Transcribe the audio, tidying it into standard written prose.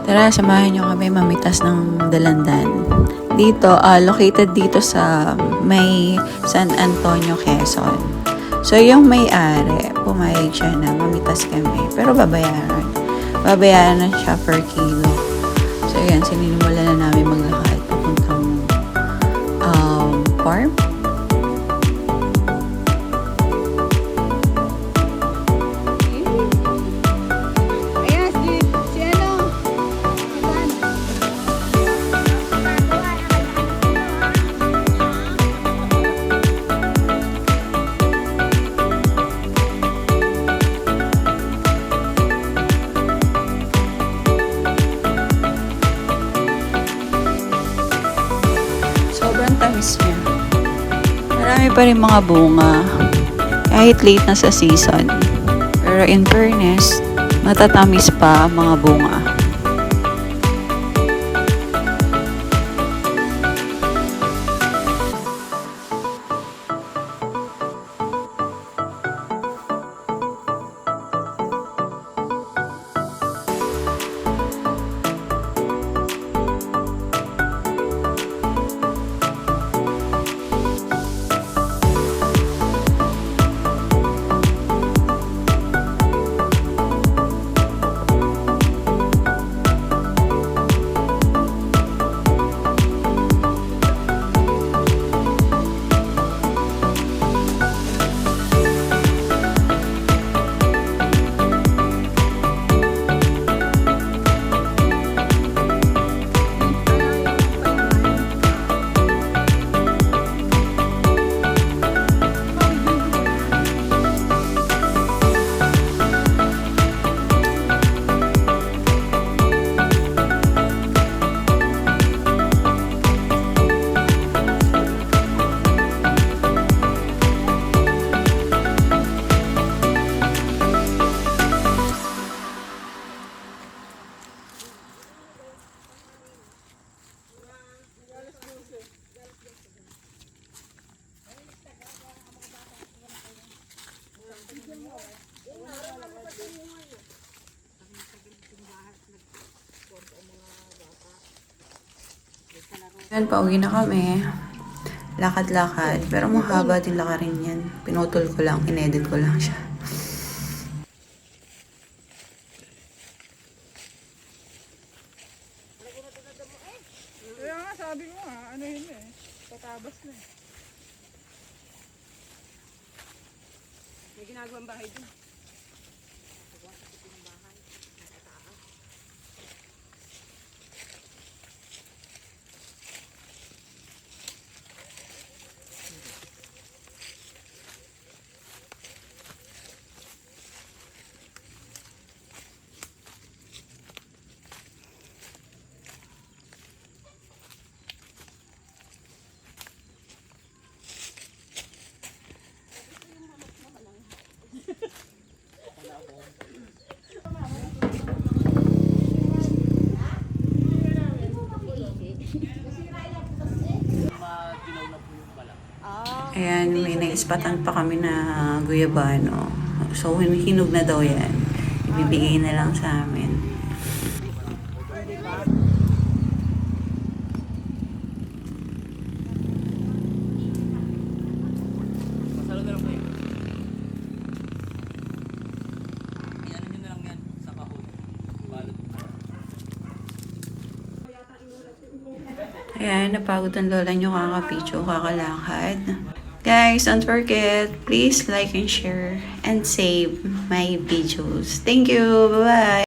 Tara, samahan nyo kami mamitas ng Dalandan. Dito, located dito sa may San Antonio, Quezon. So, yung may-ari, pumayag siya na mamitas kami. Pero babayaran. Babayaran na siya per kilo. So, yan, sinimula na namin maglakad papuntang farm. Tamis niya. Marami pa rin mga bunga kahit late na sa season. Pero in fairness, matatamis pa ang mga bunga. Yan, pauwi na kami. Lakad-lakad. Pero mahaba din lakarin yan. Pinutol ko lang, inedit ko lang siya. Kaya nga, sabi ko nga, ano yun eh. Tatabas na eh. May ginagawang bahay dun. Ayan, may naispatan pa kami na guyabano. So, hinog na daw yan. Ibibigay na lang sa amin. Ayan, napagod ang lola nyo kakapidyo, kakalakad. Guys, don't forget, please like and share and save my videos. Thank you. Bye-bye.